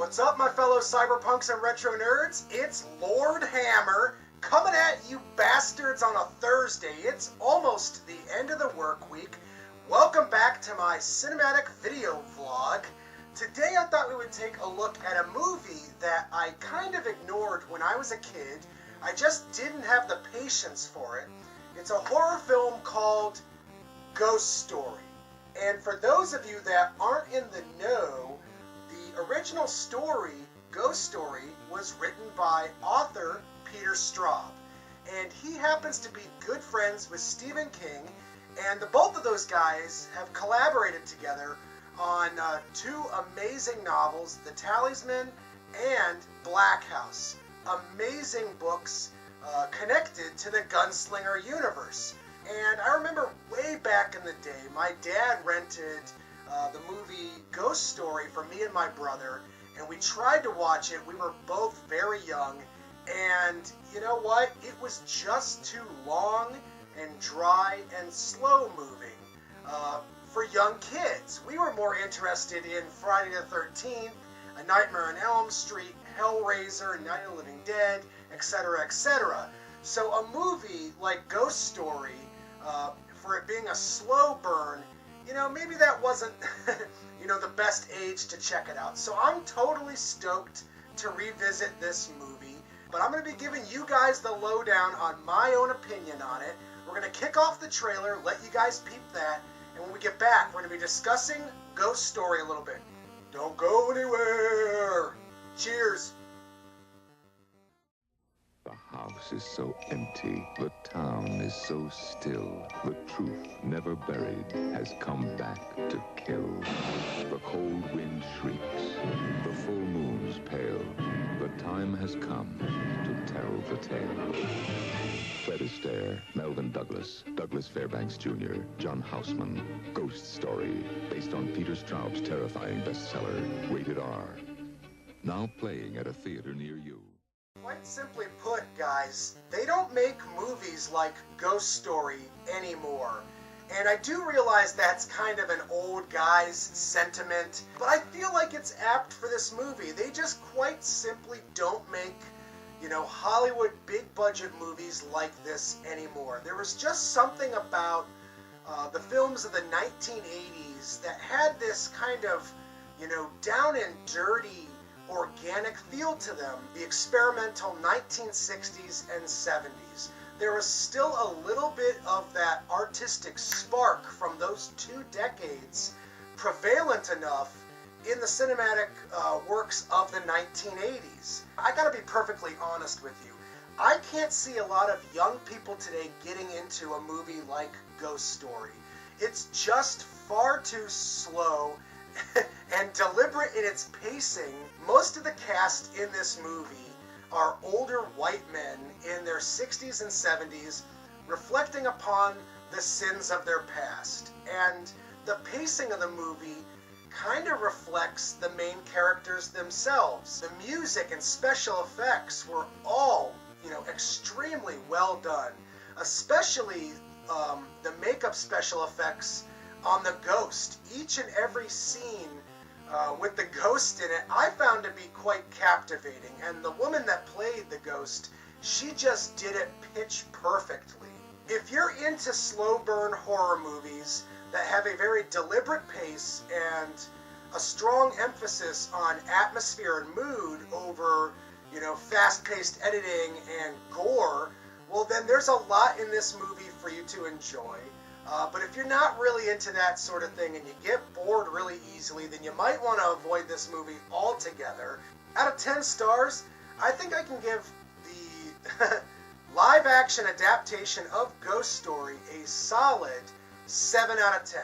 What's up, my fellow cyberpunks and retro nerds? It's Lord Hammer coming at you bastards on a Thursday. It's almost the end of the work week. Welcome back to my cinematic video vlog. Today I thought we would take a look at a movie that I kind of ignored when I was a kid. I just didn't have the patience for it. It's a horror film called Ghost Story. And for those of you that aren't in the know, the original story, Ghost Story, was written by author Peter Straub. And he happens to be good friends with Stephen King, and the both of those guys have collaborated together on two amazing novels, The Talisman and Black House. Amazing books connected to the Gunslinger universe. And I remember way back in the day, my dad rented the movie Ghost Story for me and my brother, and we tried to watch it. We were both very young, and you know what? It was just too long and dry and slow moving for young kids. We were more interested in Friday the 13th, A Nightmare on Elm Street, Hellraiser, Night of the Living Dead, etc., etc. So a movie like Ghost Story, for it being a slow burn, you know, maybe that wasn't, the best age to check it out. So I'm totally stoked to revisit this movie, but I'm going to be giving you guys the lowdown on my own opinion on it. We're going to kick off the trailer, let you guys peep that, and when we get back, we're going to be discussing Ghost Story a little bit. Don't go anywhere! Cheers! The house is so empty, the town is so still. The truth, never buried, has come back to kill. The cold wind shrieks, the full moon's pale. The time has come to tell the tale. Fred Astaire, Melvin Douglas, Douglas Fairbanks Jr., John Houseman. Ghost Story, based on Peter Straub's terrifying bestseller, Rated R. Now playing at a theater near you. Quite simply put, guys, they don't make movies like Ghost Story anymore. And I do realize that's kind of an old guy's sentiment, but I feel like it's apt for this movie. They just quite simply don't make, Hollywood big budget movies like this anymore. There was just something about the films of the 1980s that had this kind of, down and dirty, organic feel to them. The experimental 1960s and 70s. There was still a little bit of that artistic spark from those two decades prevalent enough in the cinematic works of the 1980s. I gotta be perfectly honest with you. I can't see a lot of young people today getting into a movie like Ghost Story. It's just far too slow and deliberate in its pacing. Most of the cast in this movie are older white men in their 60s and 70s, reflecting upon the sins of their past. And the pacing of the movie kind of reflects the main characters themselves. The music and special effects were all, extremely well done, especially the makeup special effects on the ghost. Each and every scene with the ghost in it, I found to be quite captivating. And the woman that played the ghost, she just did it pitch perfectly. If you're into slow burn horror movies that have a very deliberate pace and a strong emphasis on atmosphere and mood over, fast-paced editing and gore, well then there's a lot in this movie for you to enjoy. But if you're not really into that sort of thing and you get bored really easily, then you might want to avoid this movie altogether. Out of 10 stars, I think I can give the live-action adaptation of Ghost Story a solid 7 out of 10.